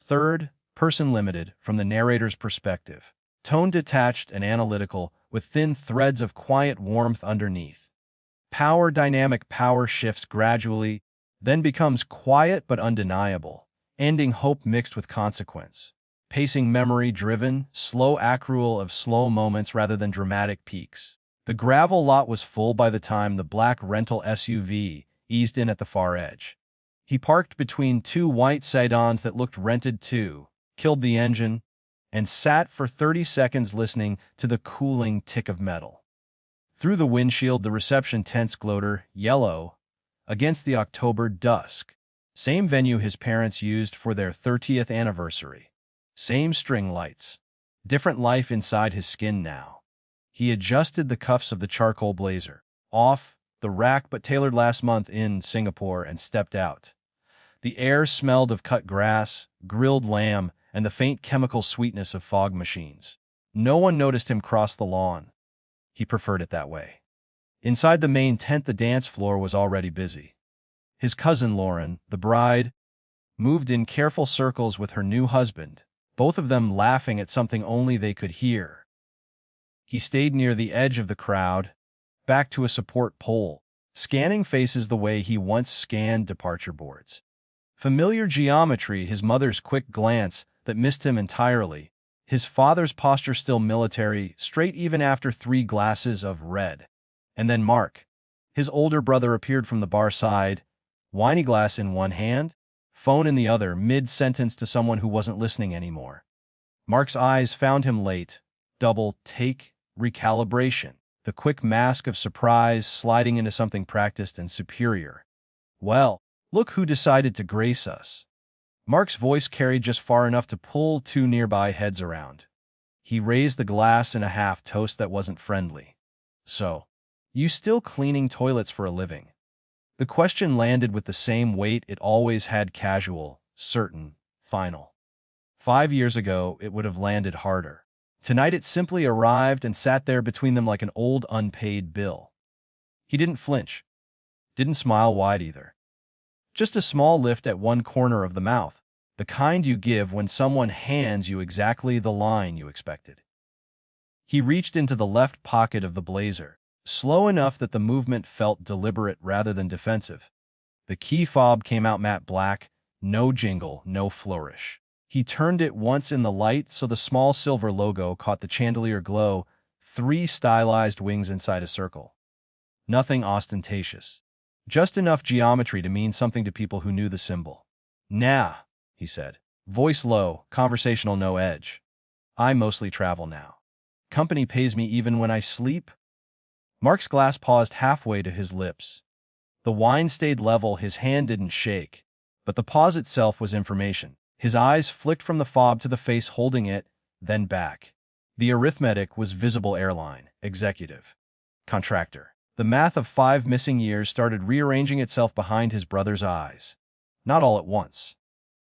Third, person limited, from the narrator's perspective. Tone detached and analytical, with thin threads of quiet warmth underneath. Power dynamic power shifts gradually, then becomes quiet but undeniable, ending hope mixed with consequence. Pacing memory-driven, slow accrual of slow moments rather than dramatic peaks. The gravel lot was full by the time the black rental SUV eased in at the far edge. He parked between two white sedans that looked rented too, killed the engine, and sat for 30 seconds listening to the cooling tick of metal. Through the windshield, the reception tents glowed yellow against the October dusk. Same venue his parents used for their 30th anniversary. Same string lights. Different life inside his skin now. He adjusted the cuffs of the charcoal blazer, off the rack but tailored last month in Singapore, and stepped out. The air smelled of cut grass, grilled lamb, and the faint chemical sweetness of fog machines. No one noticed him cross the lawn. He preferred it that way. Inside the main tent, the dance floor was already busy. His cousin Lauren, the bride, moved in careful circles with her new husband, both of them laughing at something only they could hear. He stayed near the edge of the crowd, back to a support pole, scanning faces the way he once scanned departure boards. Familiar geometry, his mother's quick glance that missed him entirely, his father's posture still military, straight even after 3 glasses of red. And then Mark, his older brother, appeared from the bar side, whiny glass in one hand, phone in the other, mid-sentence to someone who wasn't listening anymore. Mark's eyes found him late. Double take, recalibration. The quick mask of surprise sliding into something practiced and superior. Well, look who decided to grace us. Mark's voice carried just far enough to pull 2 nearby heads around. He raised the glass in a half toast that wasn't friendly. So, you still cleaning toilets for a living? The question landed with the same weight it always had: casual, certain, final. 5 years ago, it would have landed harder. Tonight it simply arrived and sat there between them like an old unpaid bill. He didn't flinch. Didn't smile wide either. Just a small lift at one corner of the mouth, the kind you give when someone hands you exactly the line you expected. He reached into the left pocket of the blazer, slow enough that the movement felt deliberate rather than defensive. The key fob came out matte black, no jingle, no flourish. He turned it once in the light so the small silver logo caught the chandelier glow, 3 stylized wings inside a circle. Nothing ostentatious. Just enough geometry to mean something to people who knew the symbol. "Nah," he said. Voice low, conversational, no edge. "I mostly travel now. Company pays me even when I sleep." Mark's glass paused halfway to his lips. The wine stayed level, his hand didn't shake. But the pause itself was information. His eyes flicked from the fob to the face holding it, then back. The arithmetic was visible: airline, executive, contractor. The math of 5 missing years started rearranging itself behind his brother's eyes. Not all at once.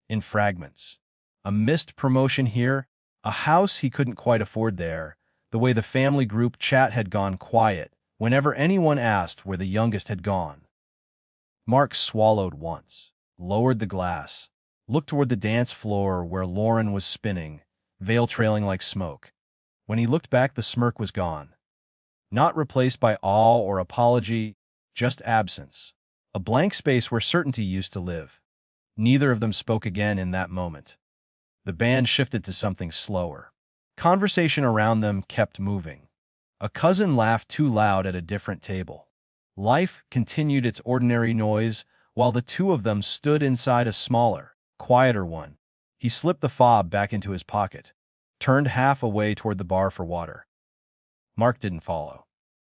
In fragments. A missed promotion here, a house he couldn't quite afford there, the way the family group chat had gone quiet whenever anyone asked where the youngest had gone. Mark swallowed once, lowered the glass, looked toward the dance floor where Lauren was spinning, veil trailing like smoke. When he looked back, the smirk was gone. Not replaced by awe or apology, just absence. A blank space where certainty used to live. Neither of them spoke again in that moment. The band shifted to something slower. Conversation around them kept moving. A cousin laughed too loud at a different table. Life continued its ordinary noise while the two of them stood inside a smaller, quieter one. He slipped the fob back into his pocket, turned half away toward the bar for water. Mark didn't follow.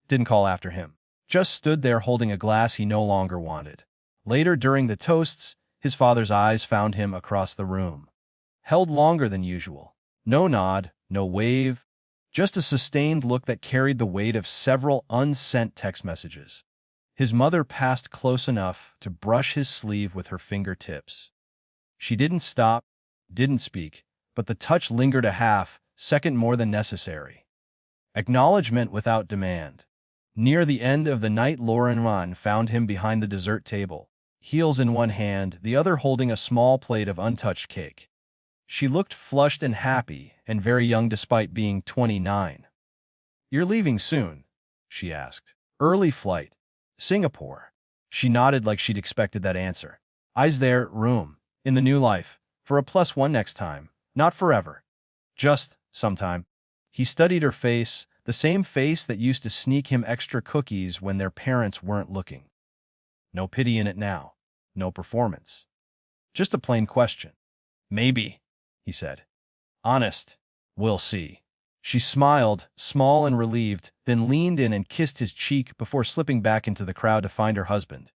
Didn't call after him. Just stood there holding a glass he no longer wanted. Later, during the toasts, his father's eyes found him across the room. Held longer than usual. No nod, no wave, just a sustained look that carried the weight of several unsent text messages. His mother passed close enough to brush his sleeve with her fingertips. She didn't stop, didn't speak, but the touch lingered a half-second more than necessary. Acknowledgement without demand. Near the end of the night, Lauren found him behind the dessert table, heels in one hand, the other holding a small plate of untouched cake. She looked flushed and happy, and very young despite being 29. "You're leaving soon?" she asked. "Early flight. Singapore." She nodded like she'd expected that answer. "Eyes there, room. In the new life. For a +1 next time. Not forever. Just sometime." He studied her face, the same face that used to sneak him extra cookies when their parents weren't looking. No pity in it now. No performance. Just a plain question. "Maybe," he said. "Honest. We'll see." She smiled, small and relieved, then leaned in and kissed his cheek before slipping back into the crowd to find her husband.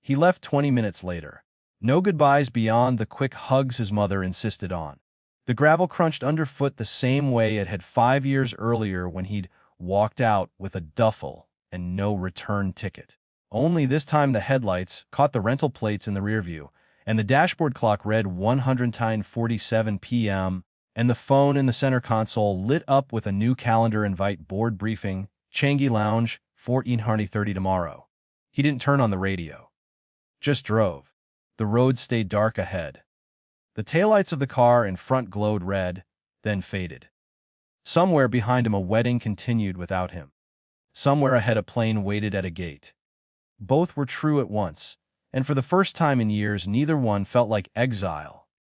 He left 20 minutes later. No goodbyes beyond the quick hugs his mother insisted on. The gravel crunched underfoot the same way it had 5 years earlier when he'd walked out with a duffel and no return ticket. Only this time the headlights caught the rental plates in the rearview, and the dashboard clock read 147 p.m., and the phone in the center console lit up with a new calendar invite: board briefing, Changi Lounge, 14:30 tomorrow. He didn't turn on the radio. Just drove. The road stayed dark ahead. The taillights of the car in front glowed red, then faded. Somewhere behind him a wedding continued without him. Somewhere ahead a plane waited at a gate. Both were true at once, and for the first time in years neither one felt like exile.